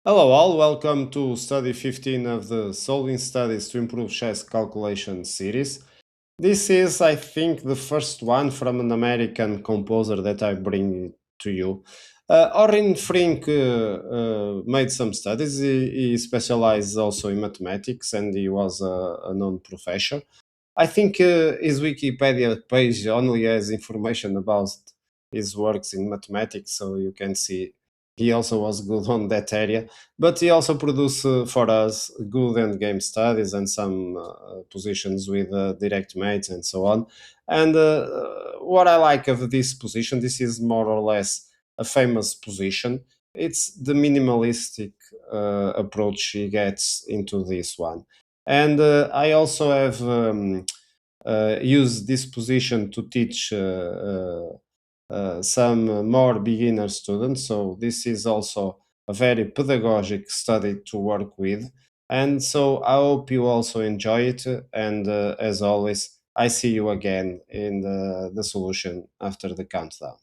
Hello all, welcome to study 15 of the Solving Studies to Improve Chess Calculation series. This is, I think, the first one from an American composer that I bring to you. Orrin Frink made some studies. He specialized also in mathematics and he was a known professor. I think his Wikipedia page only has information about his works in mathematics, so you can see he also was good on that area. But he also produced for us good end game studies and some positions with direct mates and so on. And what I like of this position, this is more or less a famous position. It's the minimalistic approach he gets into this one. And I also have used this position to teach some more beginner students. So this is also a very pedagogic study to work with. And so I hope you also enjoy it. And as always, I see you again in the solution after the countdown.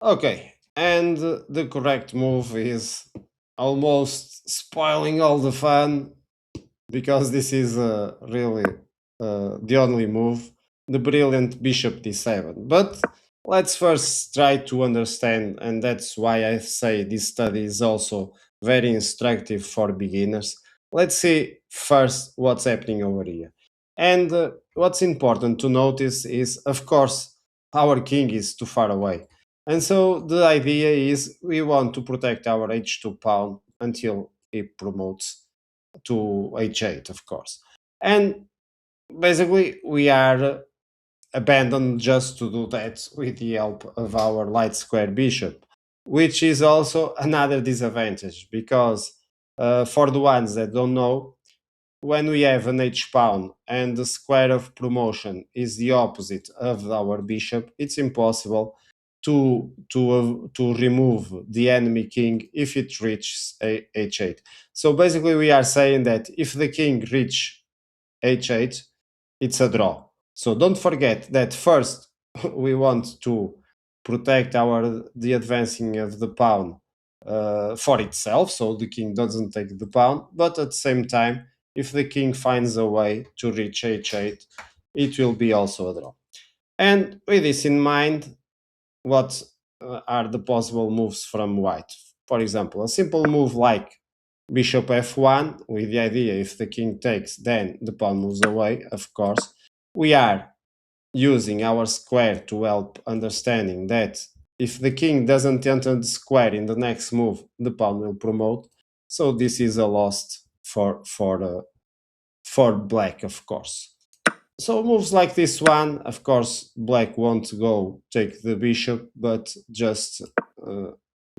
Okay, and the correct move is almost spoiling all the fun because this is really the only move, the brilliant bishop d7. But let's first try to understand, and that's why I say this study is also very instructive for beginners. Let's see first what's happening over here. And what's important to notice is, of course, our king is too far away. And so the idea is we want to protect our h2 pawn until he promotes to h8, of course. And basically, we are abandoned just to do that with the help of our light square bishop, which is also another disadvantage because for the ones that don't know, when we have an h pawn and the square of promotion is the opposite of our bishop, it's impossible to remove the enemy king if it reaches h8. So basically, we are saying that if the king reach h8, it's a draw. So don't forget that first we want to protect our the advancing of the pawn for itself, so the king doesn't take the pawn. But at the same time, if the king finds a way to reach h8, it will be also a draw. And with this in mind, what are the possible moves from white? For example, a simple move like bishop f1, with the idea if the king takes, then the pawn moves away, of course. We are using our square to help understanding that if the king doesn't enter the square in the next move, the pawn will promote. So this is a loss for black, of course. So moves like this one, of course, black won't go take the bishop, but just uh,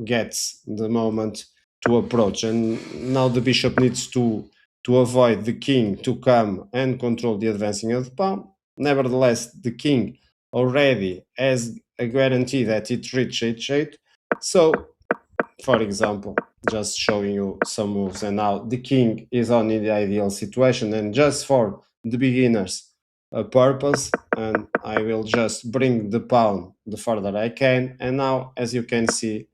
gets the moment to approach. And now the bishop needs to avoid the king to come and control the advancing of the pawn. Nevertheless, the king already has a guarantee that it reaches h8. So for example, just showing you some moves, and now the king is on in the ideal situation, and just for the beginners purpose, and I will just bring the pawn the further I can, and now as you can see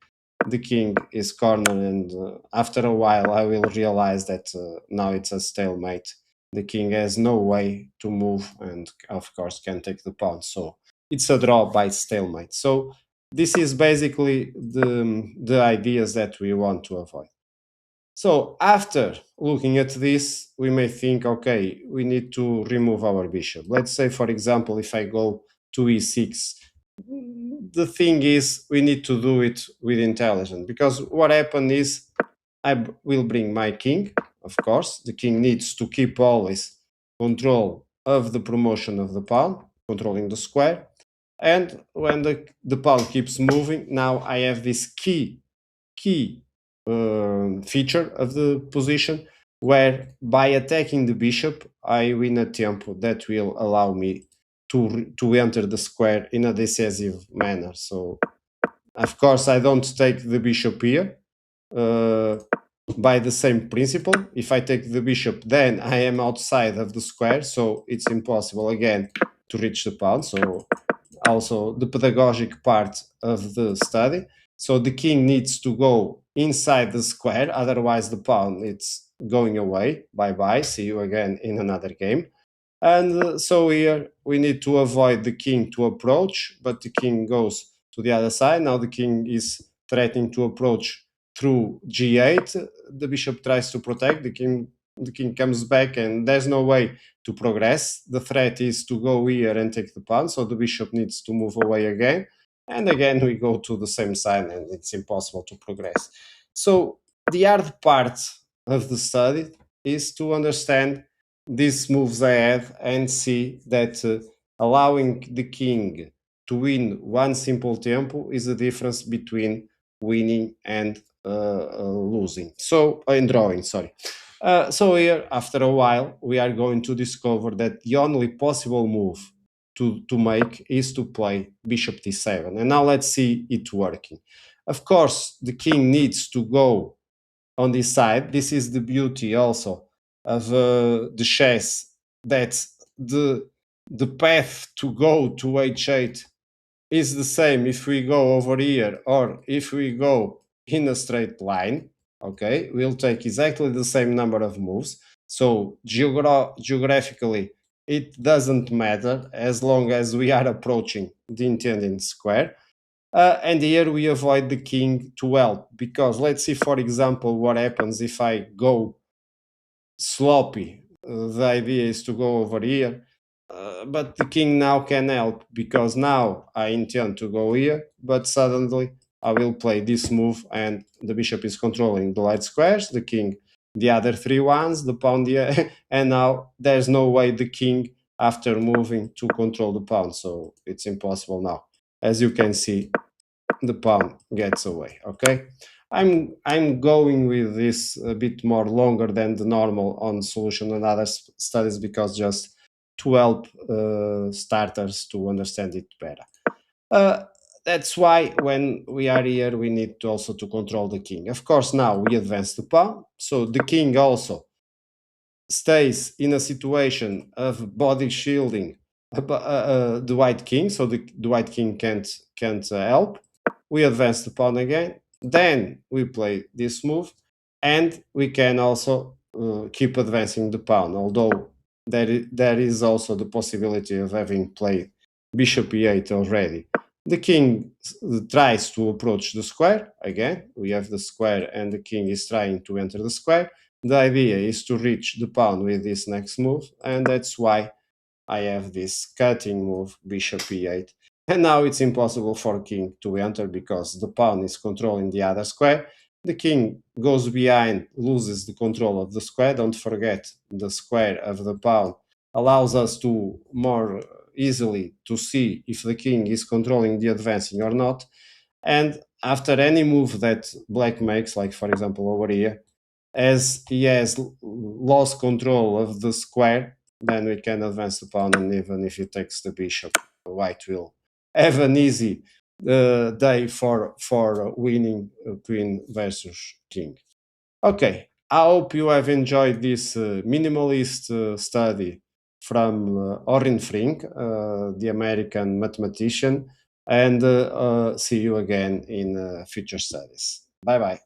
the king is cornered, and after a while I will realize that now it's a stalemate. The king has no way to move and of course can take the pawn, so it's a draw by stalemate. So this is basically the ideas that we want to avoid. So after looking at this, we may think, okay, we need to remove our bishop. Let's say, for example, if I go to e6, the thing is we need to do it with intelligence, because what happened is will bring my king, of course. The king needs to keep always control of the promotion of the pawn, controlling the square. And when the pawn keeps moving, now I have this key feature of the position where by attacking the bishop, I win a tempo that will allow me to enter the square in a decisive manner. So, of course, I don't take the bishop here uh, by the same principle. If I take the bishop, then I am outside of the square, so it's impossible again to reach the pawn. So also the pedagogic part of the study. So the king needs to go inside the square, otherwise the pawn it's going away. Bye bye. See you again in another game. And so here we need to avoid the king to approach, but the king goes to the other side. Now the king is threatening to approach through g8. The bishop tries to protect the king. The king comes back, and there's no way to progress. The threat is to go here and take the pawn, so the bishop needs to move away again. And again, we go to the same side, and it's impossible to progress. So the hard part of the study is to understand these moves ahead and see that allowing the king to win one simple tempo is the difference between winning and losing. So, and drawing, sorry. So here, after a while, we are going to discover that the only possible move to make is to play bishop d7. And now let's see it working. Of course, the king needs to go on this side. This is the beauty also of the chess, that the path to go to h8 is the same if we go over here or if we go in a straight line. Okay, we'll take exactly the same number of moves. So geographically, it doesn't matter as long as we are approaching the intended square. And here we avoid the king to help, because let's see, for example, what happens if I go sloppy. The idea is to go over here, but the king now can help, because now I intend to go here, but suddenly I will play this move and the bishop is controlling the light squares, the king the other three ones, the pawn the and now there's no way the king after moving to control the pawn, so it's impossible now. As you can see, the pawn gets away. Okay, I'm going with this a bit more longer than the normal on solution and other studies, because just to help starters to understand it better. uh, that's why when we are here we need to also to control the king. Of course, now we advance the pawn, so the king also stays in a situation of body shielding the white king, so the white king can't help. We advance the pawn again, then we play this move, and we can also keep advancing the pawn, although there is also the possibility of having played bishop e8 already. The king tries to approach the square again. We have the square and the king is trying to enter the square. The idea is to reach the pawn with this next move, and that's why I have this cutting move, bishop e8. And now it's impossible for king to enter because the pawn is controlling the other square. The king goes behind, loses the control of the square. Don't forget, the square of the pawn allows us to more easily to see if the king is controlling the advancing or not. And after any move that black makes, like for example over here, as he has lost control of the square, then we can advance the pawn, and even if he takes the bishop, white will have an easy day for winning queen versus king. Okay, I hope you have enjoyed this minimalist study from Orrin Frink, the American mathematician, and see you again in future studies. Bye bye.